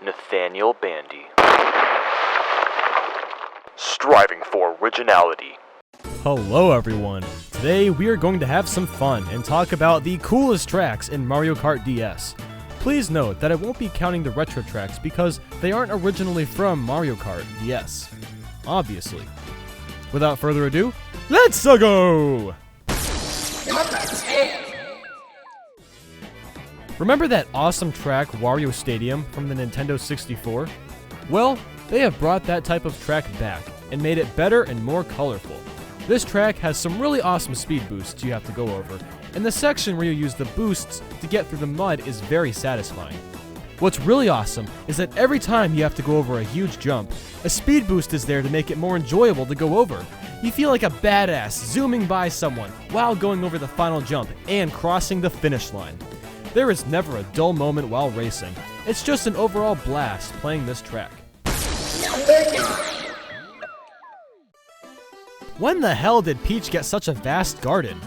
Nathaniel Bandy. Striving for originality. Hello everyone! Today we are going to have some fun and talk about the coolest tracks in Mario Kart DS. Please note that I won't be counting the retro tracks because they aren't originally from Mario Kart DS. Obviously. Without further ado, let's go! Number 10. Remember that awesome track Wario Stadium from the Nintendo 64? Well, they have brought that type of track back and made it better and more colorful. This track has some really awesome speed boosts you have to go over, and the section where you use the boosts to get through the mud is very satisfying. What's really awesome is that every time you have to go over a huge jump, a speed boost is there to make it more enjoyable to go over. You feel like a badass zooming by someone while going over the final jump and crossing the finish line. There is never a dull moment while racing. It's just an overall blast playing this track. Number 9. When the hell did Peach get such a vast garden?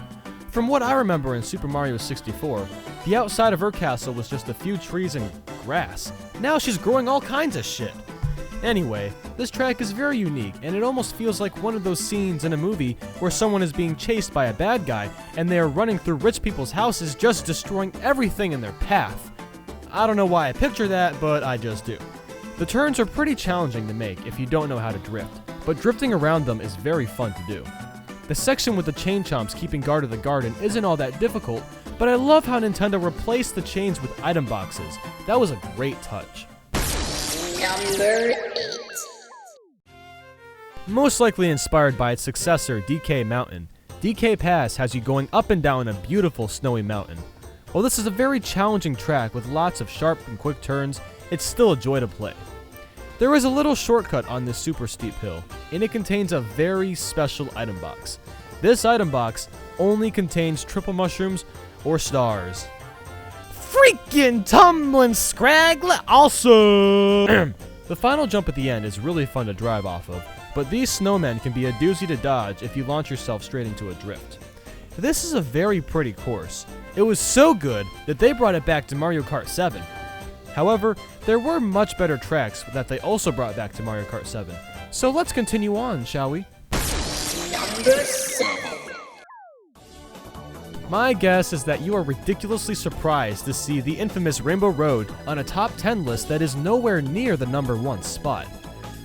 From what I remember in Super Mario 64, the outside of her castle was just a few trees and grass. Now she's growing all kinds of shit. Anyway, this track is very unique, and it almost feels like one of those scenes in a movie where someone is being chased by a bad guy, and they are running through rich people's houses just destroying everything in their path. I don't know why I picture that, but I just do. The turns are pretty challenging to make if you don't know how to drift, but drifting around them is very fun to do. The section with the chain chomps keeping guard of the garden isn't all that difficult, but I love how Nintendo replaced the chains with item boxes. That was a great touch. Number 8. Most likely inspired by its successor, DK Mountain, DK Pass has you going up and down a beautiful snowy mountain. While this is a very challenging track with lots of sharp and quick turns, it's still a joy to play. There is a little shortcut on this super steep hill, and it contains a very special item box. This item box only contains triple mushrooms or stars. Freaking tumbling scraggle awesome! The final jump at the end is really fun to drive off of, but these snowmen can be a doozy to dodge if you launch yourself straight into a drift. This is a very pretty course. It was so good that they brought it back to Mario Kart 7. However, there were much better tracks that they also brought back to Mario Kart 7. So let's continue on, shall we? Number 7. My guess is that you are ridiculously surprised to see the infamous Rainbow Road on a top 10 list that is nowhere near the number 1 spot.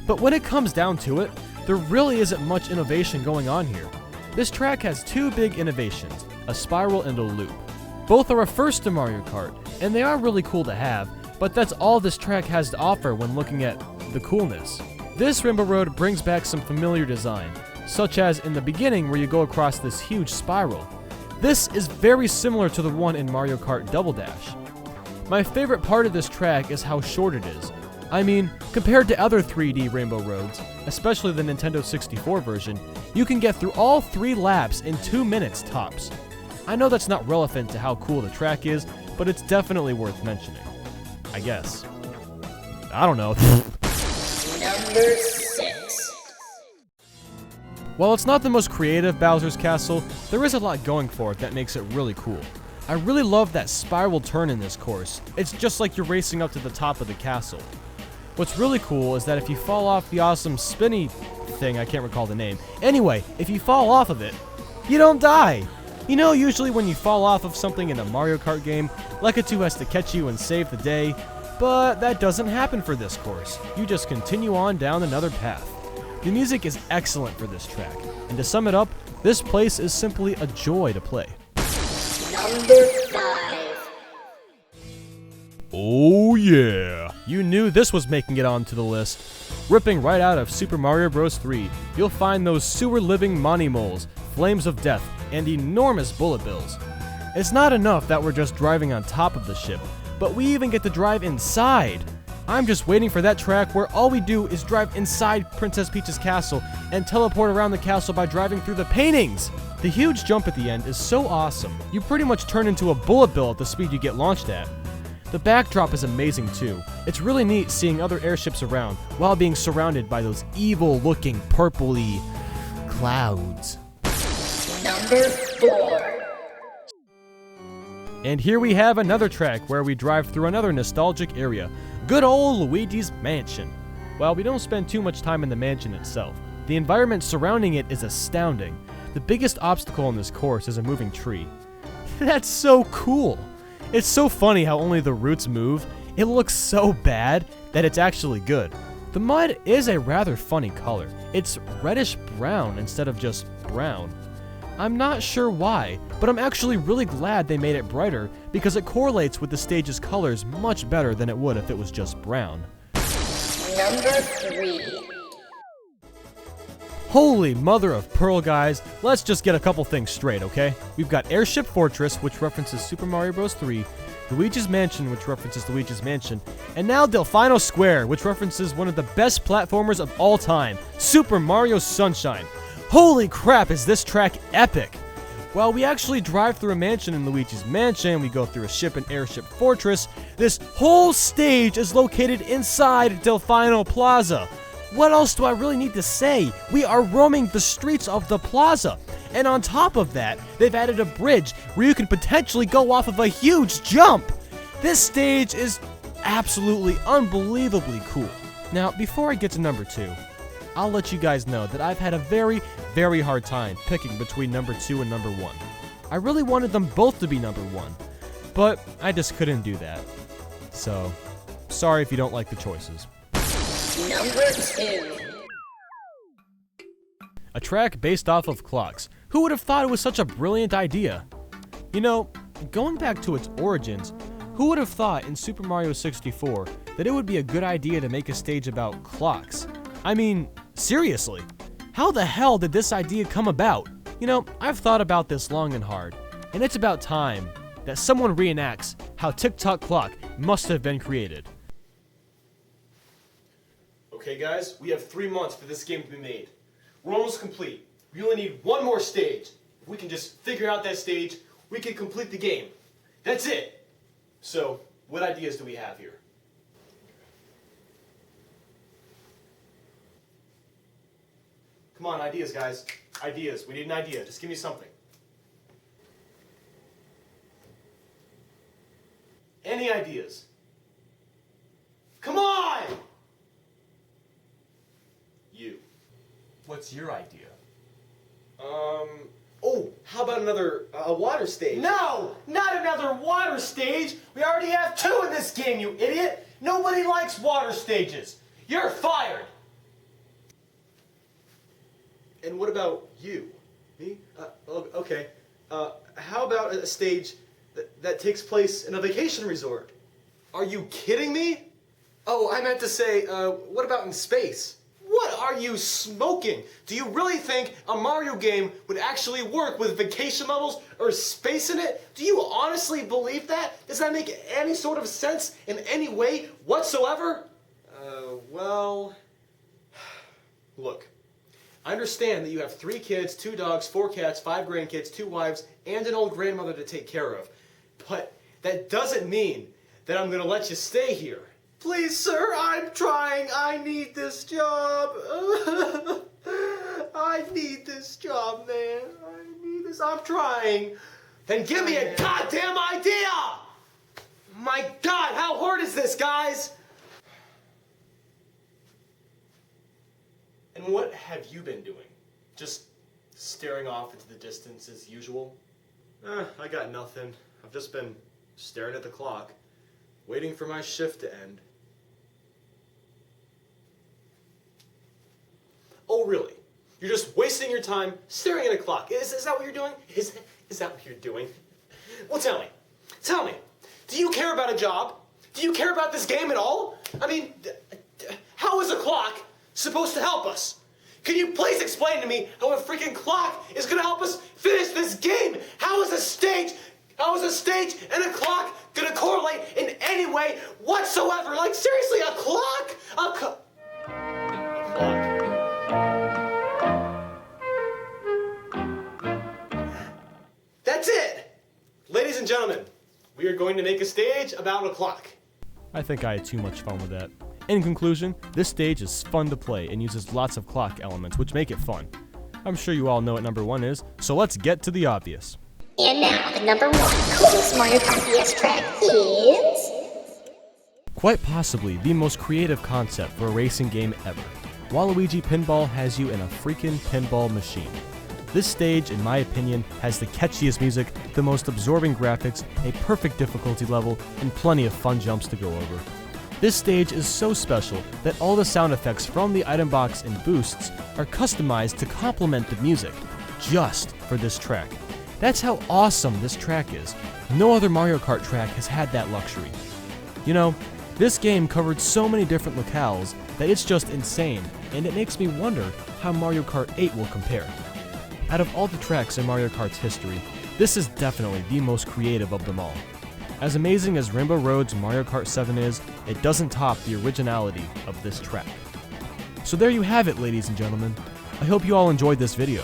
But when it comes down to it, there really isn't much innovation going on here. This track has two big innovations, a spiral and a loop. Both are a first to Mario Kart, and they are really cool to have, but that's all this track has to offer when looking at the coolness. This Rainbow Road brings back some familiar design, such as in the beginning where you go across this huge spiral. This is very similar to the one in Mario Kart Double Dash. My favorite part of this track is how short it is. I mean, compared to other 3D Rainbow Roads, especially the Nintendo 64 version, you can get through all 3 laps in 2 minutes tops. I know that's not relevant to how cool the track is, but it's definitely worth mentioning. I guess. I don't know. Number 6. While it's not the most creative Bowser's Castle, there is a lot going for it that makes it really cool. I really love that spiral turn in this course. It's just like you're racing up to the top of the castle. What's really cool is that if you fall off the awesome spinny thing, I can't recall the name. Anyway, if you fall off of it, you don't die. You know, usually when you fall off of something in a Mario Kart game, Lakitu has to catch you and save the day, but that doesn't happen for this course. You just continue on down another path. The music is excellent for this track, and to sum it up, this place is simply a joy to play. Number 5. Oh yeah! You knew this was making it onto the list. Ripping right out of Super Mario Bros. 3, you'll find those sewer-living Monty Moles, flames of death, and enormous bullet bills. It's not enough that we're just driving on top of the ship, but we even get to drive inside. I'm just waiting for that track where all we do is drive inside Princess Peach's castle and teleport around the castle by driving through the paintings. The huge jump at the end is so awesome. You pretty much turn into a bullet bill at the speed you get launched at. The backdrop is amazing too. It's really neat seeing other airships around while being surrounded by those evil-looking purpley clouds. Number 4. And here we have another track where we drive through another nostalgic area, Good old Luigi's Mansion. Well, we don't spend too much time in the mansion itself. The environment surrounding it is astounding. The biggest obstacle in this course is a moving tree. That's so cool! It's so funny how only the roots move. It looks so bad that it's actually good. The mud is a rather funny color. It's reddish brown instead of just brown. I'm not sure why, but I'm actually really glad they made it brighter because it correlates with the stage's colors much better than it would if it was just brown. Number 3. Holy mother of pearl, guys. Let's just get a couple things straight, okay? We've got Airship Fortress, which references Super Mario Bros. 3, Luigi's Mansion, which references Luigi's Mansion, and now Delfino Square, which references one of the best platformers of all time, Super Mario Sunshine. Holy crap, is this track epic! While we actually drive through a mansion in Luigi's Mansion, we go through a ship in Airship Fortress, this whole stage is located inside Delfino Plaza. What else do I really need to say? We are roaming the streets of the plaza. And on top of that, they've added a bridge where you can potentially go off of a huge jump. This stage is absolutely unbelievably cool. Now, before I get to number 2, I'll let you guys know that I've had a very, very hard time picking between number 2 and number 1. I really wanted them both to be number 1, but I just couldn't do that. So, sorry if you don't like the choices. Number 2. A track based off of clocks. Who would have thought it was such a brilliant idea? You know, going back to its origins, who would have thought in Super Mario 64 that it would be a good idea to make a stage about clocks? I mean, seriously, how the hell did this idea come about? You know, I've thought about this long and hard, and it's about time that someone reenacts how Tick-Tock Clock must have been created. Okay guys, we have 3 months for this game to be made. We're almost complete. We only need one more stage. If we can just figure out that stage, we can complete the game. That's it! So, what ideas do we have here? Come on, ideas guys. Ideas. We need an idea. Just give me something. Any ideas? Come on! You. What's your idea? Oh, how about another water stage? No! Not another water stage! We already have 2 in this game, you idiot! Nobody likes water stages! You're fired! And what about you? Me? Okay. How about a stage that takes place in a vacation resort? Are you kidding me? Oh, I meant to say, what about in space? What are you smoking? Do you really think a Mario game would actually work with vacation levels or space in it? Do you honestly believe that? Does that make any sort of sense in any way whatsoever? Well, look. I understand that you have 3 kids, 2 dogs, 4 cats, 5 grandkids, 2 wives, and an old grandmother to take care of. But that doesn't mean that I'm gonna let you stay here. Please, sir, I'm trying. I need this job. I need this job, man. I need this. I'm trying. Then give me a goddamn idea! My God, how hard is this, guys? And what have you been doing? Just staring off into the distance as usual? I got nothing. I've just been staring at the clock, waiting for my shift to end. Oh, really? You're just wasting your time staring at a clock. Is that what you're doing? Is that what you're doing? Well, tell me, do you care about a job? Do you care about this game at all? I mean, how is a clock supposed to help us? Can you please explain to me how a freaking clock is gonna help us finish this game? How is a stage and a clock gonna correlate in any way whatsoever? Like, seriously, a clock? A clock. That's it! Ladies and gentlemen, we are going to make a stage about a clock. I think I had too much fun with that. In conclusion, this stage is fun to play and uses lots of clock elements, which make it fun. I'm sure you all know what number 1 is, so let's get to the obvious. And now, the number 1 coolest Mario Kart DS track is... Quite possibly the most creative concept for a racing game ever. Waluigi Pinball has you in a freaking pinball machine. This stage, in my opinion, has the catchiest music, the most absorbing graphics, a perfect difficulty level, and plenty of fun jumps to go over. This stage is so special that all the sound effects from the item box and boosts are customized to complement the music, just for this track. That's how awesome this track is. No other Mario Kart track has had that luxury. You know, this game covered so many different locales that it's just insane, and it makes me wonder how Mario Kart 8 will compare. Out of all the tracks in Mario Kart's history, this is definitely the most creative of them all. As amazing as Rainbow Road's Mario Kart 7 is, it doesn't top the originality of this track. So there you have it, ladies and gentlemen. I hope you all enjoyed this video.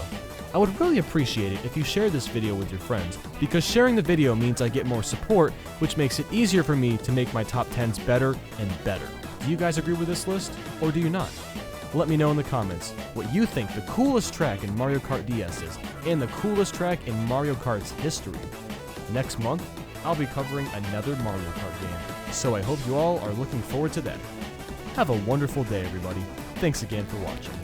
I would really appreciate it if you shared this video with your friends, because sharing the video means I get more support, which makes it easier for me to make my top 10s better and better. Do you guys agree with this list, or do you not? Let me know in the comments what you think the coolest track in Mario Kart DS is, and the coolest track in Mario Kart's history. Next month, I'll be covering another Mario Kart game, so I hope you all are looking forward to that. Have a wonderful day, everybody. Thanks again for watching.